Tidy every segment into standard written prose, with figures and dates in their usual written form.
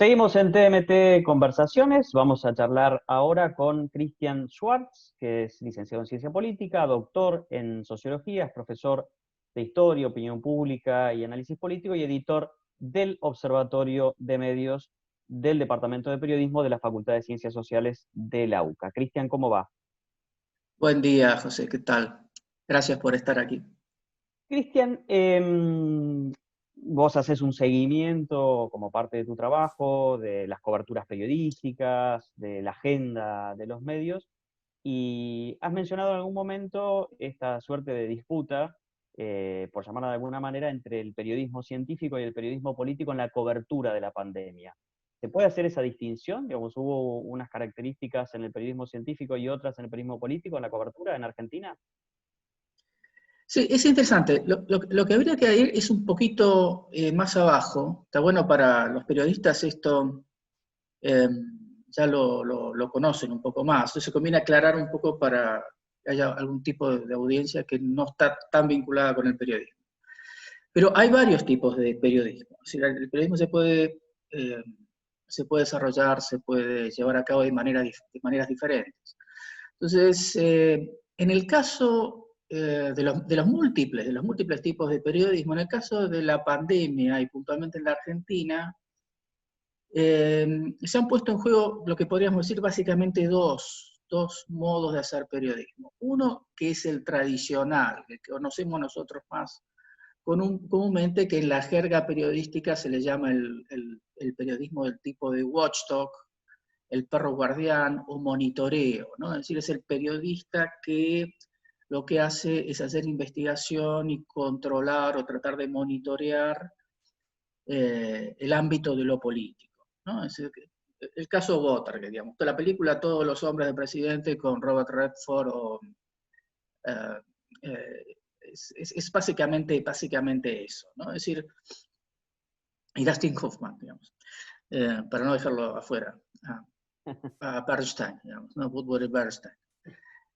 Seguimos en TMT Conversaciones. Vamos a charlar ahora con Christian Schwartz, que es licenciado en Ciencia Política, doctor en Sociología, es profesor de Historia, Opinión Pública y Análisis Político y editor del Observatorio de Medios del Departamento de Periodismo de la Facultad de Ciencias Sociales de la UCA. Christian, ¿cómo va? Buen día, José, ¿qué tal? Gracias por estar aquí. Cristian, vos haces un seguimiento como parte de tu trabajo, de las coberturas periodísticas, de la agenda de los medios, y has mencionado en algún momento esta suerte de disputa, por llamarla de alguna manera, entre el periodismo científico y el periodismo político en la cobertura de la pandemia. ¿Se puede hacer esa distinción? Digamos, ¿hubo unas características en el periodismo científico y otras en el periodismo político en la cobertura en Argentina? Sí, es interesante. Lo que habría que ir es un poquito más abajo. Está bueno para los periodistas esto, eh, ya lo conocen un poco más. Entonces conviene aclarar un poco para que haya algún tipo de audiencia que no está tan vinculada con el periodismo. Pero hay varios tipos de periodismo. Es decir, el periodismo se puede desarrollar, se puede llevar a cabo de maneras diferentes. Entonces, en el caso de los múltiples tipos de periodismo, en el caso de la pandemia y puntualmente en la Argentina, se han puesto en juego lo que podríamos decir básicamente dos modos de hacer periodismo. Uno que es el tradicional, el que conocemos nosotros más comúnmente, que en la jerga periodística se le llama el periodismo del tipo de watchdog, el perro guardián o monitoreo, ¿no? Es decir, es el periodista que lo que hace es hacer investigación y controlar o tratar de monitorear el ámbito de lo político, ¿no? Es decir, el caso Watergate, digamos, la película Todos los hombres del presidente con Robert Redford eh, eh, es básicamente eso, ¿no? Es decir, y Dustin Hoffman, digamos, para no dejarlo afuera. A Bernstein, digamos, ¿no? Woodward y Bernstein.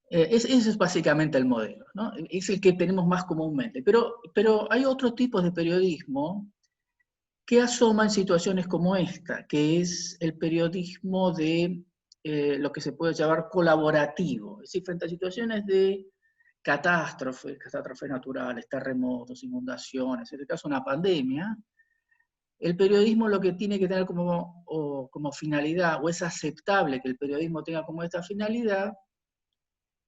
Ese es básicamente el modelo, ¿no? Es el que tenemos más comúnmente. Pero hay otro tipo de periodismo que asoma en situaciones como esta, que es el periodismo de lo que se puede llamar colaborativo. Es decir, frente a situaciones de catástrofes naturales, terremotos, inundaciones, en este caso una pandemia, el periodismo lo que tiene que tener como finalidad, o es aceptable que el periodismo tenga como esta finalidad,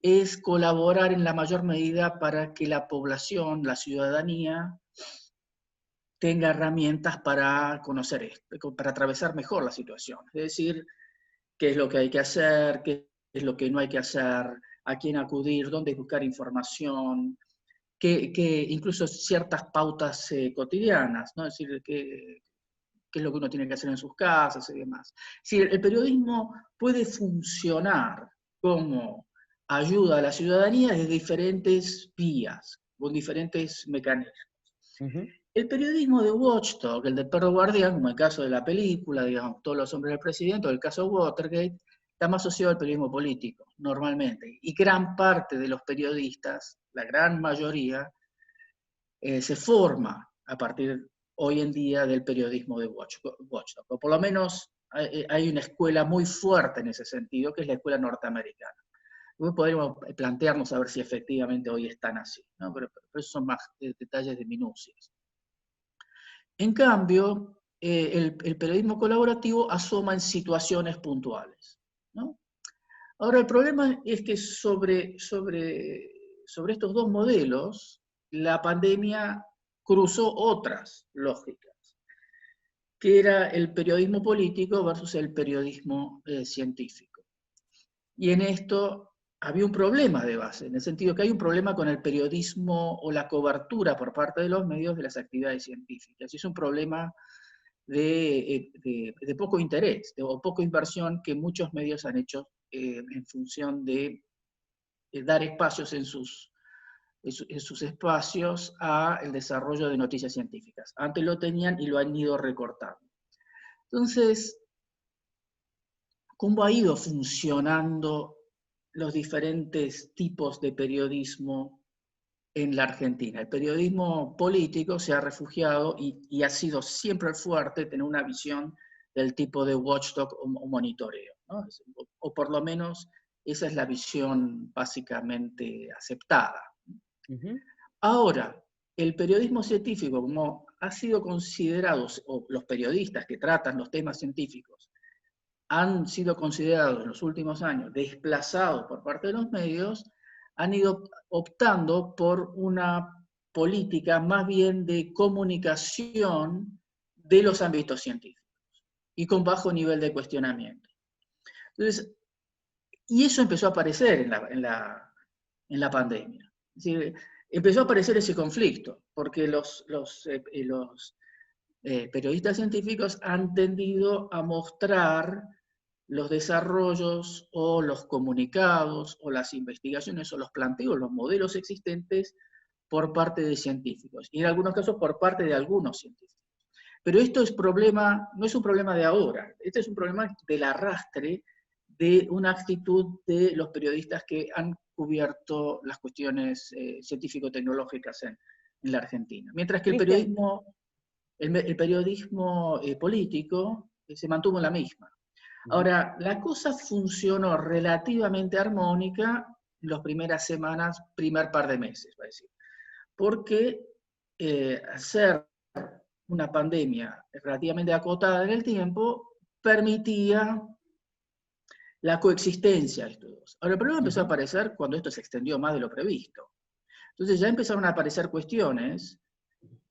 es colaborar en la mayor medida para que la población, la ciudadanía, tenga herramientas para conocer esto, para atravesar mejor la situación. Es decir, qué es lo que hay que hacer, qué es lo que no hay que hacer, a quién acudir, dónde buscar información, que incluso ciertas pautas cotidianas, ¿no? Es decir, qué es lo que uno tiene que hacer en sus casas y demás. Es decir, el periodismo puede funcionar como ayuda a la ciudadanía de diferentes vías, con diferentes mecanismos. Uh-huh. El periodismo de watchdog, el de perro guardián, como el caso de la película, digamos, Todos los hombres del presidente, o el caso Watergate, está más asociado al periodismo político, normalmente. Y gran parte de los periodistas, la gran mayoría, se forma a partir hoy en día del periodismo de watchdog. O por lo menos hay una escuela muy fuerte en ese sentido, que es la escuela norteamericana. Luego podríamos plantearnos a ver si efectivamente hoy están así, ¿no? Pero esos son más detalles de minucias. En cambio, el periodismo colaborativo asoma en situaciones puntuales, ¿no? Ahora, el problema es que sobre estos dos modelos, la pandemia cruzó otras lógicas, que era el periodismo político versus el periodismo científico. Y en esto había un problema de base, en el sentido que hay un problema con el periodismo o la cobertura por parte de los medios de las actividades científicas. Y es un problema de poco interés o poca inversión que muchos medios han hecho en función de dar espacios en sus espacios al desarrollo de noticias científicas. Antes lo tenían y lo han ido recortando. Entonces, ¿cómo ha ido funcionando los diferentes tipos de periodismo en la Argentina? El periodismo político se ha refugiado y ha sido siempre fuerte tener una visión del tipo de watchdog o monitoreo, ¿no? O por lo menos esa es la visión básicamente aceptada. Ujú. Ahora, el periodismo científico, como ha sido considerado, o los periodistas que tratan los temas científicos, han sido considerados en los últimos años desplazados por parte de los medios, han ido optando por una política más bien de comunicación de los ámbitos científicos y con bajo nivel de cuestionamiento. Entonces, y eso empezó a aparecer en la pandemia. Es decir, empezó a aparecer ese conflicto, porque los periodistas científicos han tendido a mostrar los desarrollos o los comunicados o las investigaciones o los planteos, los modelos existentes por parte de científicos, y en algunos casos por parte de algunos científicos. Pero esto es no es un problema de ahora, este es un problema del arrastre de una actitud de los periodistas que han cubierto las cuestiones científico-tecnológicas en la Argentina. Mientras que Cristian, el periodismo político se mantuvo en la misma. Ahora, la cosa funcionó relativamente armónica en las primeras semanas, primer par de meses, va a decir, porque hacer una pandemia relativamente acotada en el tiempo permitía la coexistencia de estos dos. Ahora, el problema empezó a aparecer cuando esto se extendió más de lo previsto. Entonces ya empezaron a aparecer cuestiones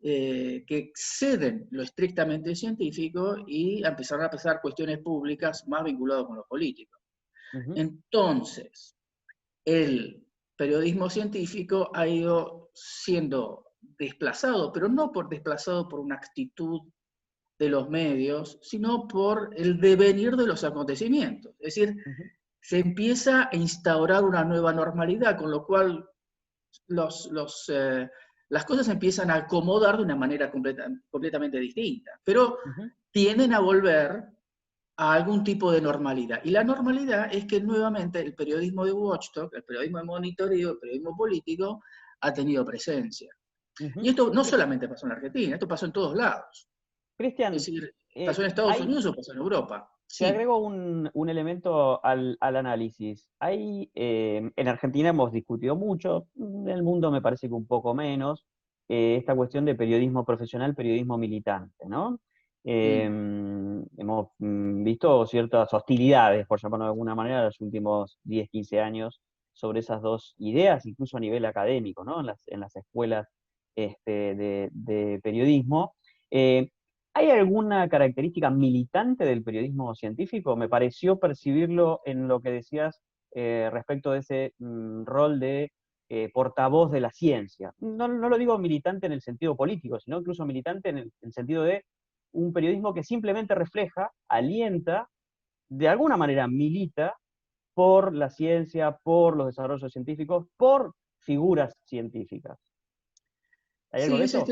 que exceden lo estrictamente científico y empezaron a pasar cuestiones públicas más vinculadas con lo político. Entonces, el periodismo científico ha ido siendo desplazado, pero no desplazado por una actitud de los medios, sino por el devenir de los acontecimientos. Es decir, se empieza a instaurar una nueva normalidad, con lo cual las cosas se empiezan a acomodar de una manera completamente distinta, pero tienden a volver a algún tipo de normalidad. Y la normalidad es que nuevamente el periodismo de watchdog, el periodismo de monitoreo, el periodismo político, ha tenido presencia. Y esto no solamente pasó en la Argentina, esto pasó en todos lados. Cristian, Es decir, pasó en Estados Unidos o pasó en Europa. te Sí. agrego un elemento al análisis. En Argentina hemos discutido mucho, en el mundo me parece que un poco menos, esta cuestión de periodismo profesional, periodismo militante, ¿no? Hemos visto ciertas hostilidades, por llamarlo de alguna manera, en los últimos 10, 15 años sobre esas dos ideas, incluso a nivel académico, ¿no? En las escuelas de periodismo. ¿Hay alguna característica militante del periodismo científico? Me pareció percibirlo en lo que decías respecto de ese rol de portavoz de la ciencia. No lo digo militante en el sentido político, sino incluso militante en el sentido de un periodismo que simplemente refleja, alienta, de alguna manera milita por la ciencia, por los desarrollos científicos, por figuras científicas. ¿Hay algo Sí, de eso?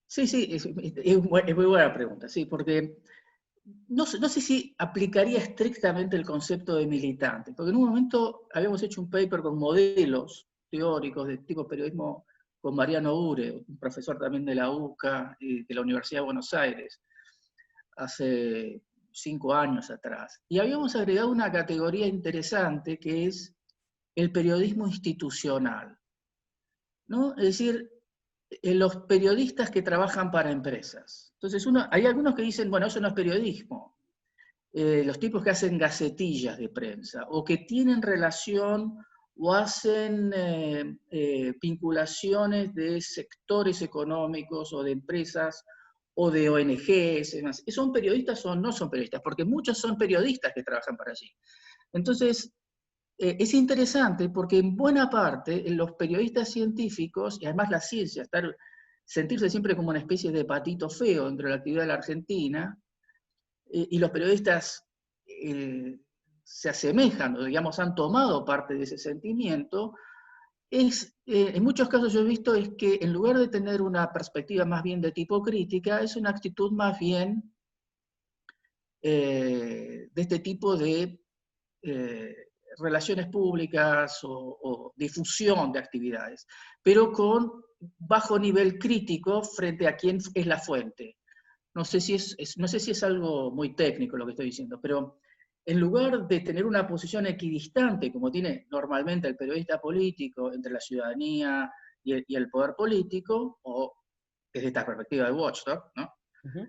sí, es muy buena pregunta, sí, porque no sé si aplicaría estrictamente el concepto de militante, porque en un momento habíamos hecho un paper con modelos teóricos de tipo periodismo con Mariano Ure, un profesor también de la UCA y de la Universidad de Buenos Aires, hace 5 años atrás. Y habíamos agregado una categoría interesante que es el periodismo institucional, ¿no? Es decir, los periodistas que trabajan para empresas. Entonces, hay algunos que dicen, bueno, eso no es periodismo. Los tipos que hacen gacetillas de prensa, o que tienen relación o hacen vinculaciones de sectores económicos o de empresas o de ONGs, demás. ¿Son periodistas o no son periodistas? Porque muchos son periodistas que trabajan para allí. Entonces, es interesante porque en buena parte los periodistas científicos, y además la ciencia, sentirse siempre como una especie de patito feo dentro de la actividad de la Argentina, y los periodistas se asemejan, o digamos han tomado parte de ese sentimiento, en muchos casos yo he visto es que en lugar de tener una perspectiva más bien de tipo crítica, es una actitud más bien de este tipo de relaciones públicas o difusión de actividades, pero con bajo nivel crítico frente a quién es la fuente. no sé si no sé si es algo muy técnico lo que estoy diciendo, pero en lugar de tener una posición equidistante, como tiene normalmente el periodista político entre la ciudadanía y el poder político, o desde esta perspectiva de Watchdog, ¿no? Ujú,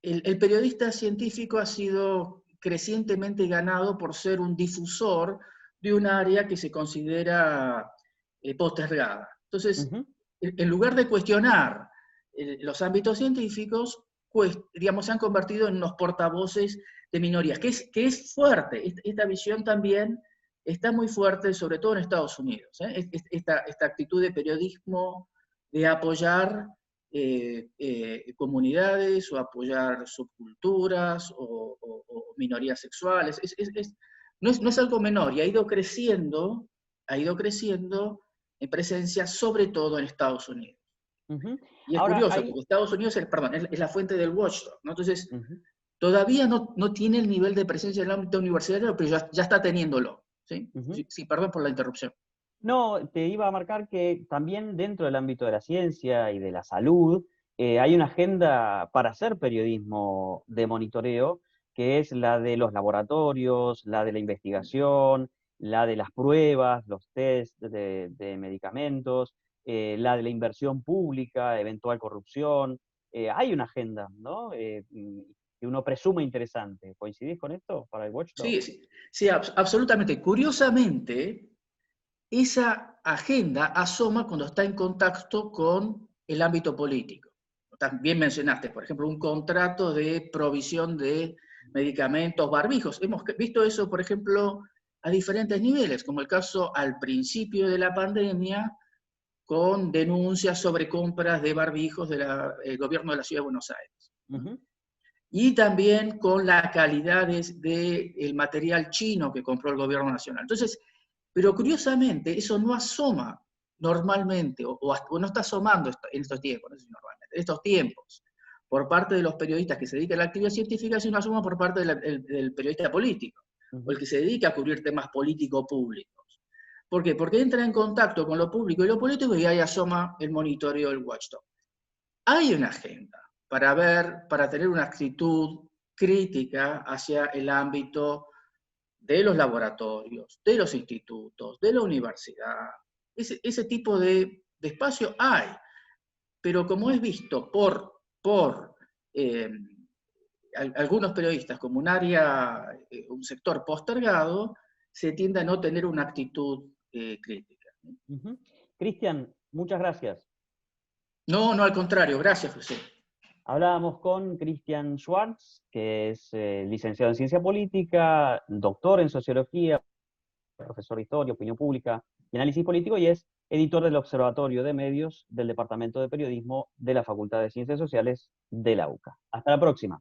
El periodista científico ha sido crecientemente ganado por ser un difusor de un área que se considera postergada. Entonces, ujú, en lugar de cuestionar los ámbitos científicos, digamos, se han convertido en los portavoces de minorías, que es fuerte. Esta visión también está muy fuerte, sobre todo en Estados Unidos. Esta actitud de periodismo de apoyar comunidades o apoyar subculturas o minorías sexuales. No es algo menor y ha ido creciendo en presencia sobre todo en Estados Unidos. ujú. Y es Ahora, curioso, hay... porque Estados Unidos es la fuente del watchdog, ¿no? Entonces, Ujú, todavía no tiene el nivel de presencia en el ámbito universitario, pero ya está teniéndolo. ¿Sí? ujú. Sí, perdón por la interrupción. No, te iba a marcar que también dentro del ámbito de la ciencia y de la salud, hay una agenda para hacer periodismo de monitoreo, que es la de los laboratorios, la de la investigación, la de las pruebas, los test de medicamentos, la de la inversión pública, eventual corrupción. Hay una agenda, ¿no? Que uno presume interesante. ¿Coincidís con esto para el Watchdog? Sí, sí, sí, absolutamente. Curiosamente, esa agenda asoma cuando está en contacto con el ámbito político. También mencionaste, por ejemplo, un contrato de provisión de medicamentos, barbijos. Hemos visto eso, por ejemplo, a diferentes niveles, como el caso al principio de la pandemia, con denuncias sobre compras de barbijos del gobierno de la Ciudad de Buenos Aires. Ujú, Y también con la calidad del material chino que compró el gobierno nacional. Entonces, pero curiosamente, eso no asoma normalmente, o no está asomando en estos tiempos, no sé si normalmente, en estos tiempos, por parte de los periodistas que se dedican a la actividad científica, sino asoma por parte del periodista político, o el ujú. que se dedica a cubrir temas político-públicos. ¿Por qué? Porque entra en contacto con lo público y lo político y ahí asoma el monitoreo del watchdog. Hay una agenda para tener una actitud crítica hacia el ámbito de los laboratorios, de los institutos, de la universidad. Ese tipo de espacio hay, pero como es visto por eh, algunos periodistas como un área, un sector postergado, se tiende a no tener una actitud crítica. Ujú. Cristian, muchas gracias. No, no, al contrario, gracias, José. Hablábamos con Cristian Schwartz, que es licenciado en Ciencia Política, doctor en Sociología, profesor de Historia, Opinión Pública y Análisis Político, y es editor del Observatorio de Medios del Departamento de Periodismo de la Facultad de Ciencias Sociales de la UCA. Hasta la próxima.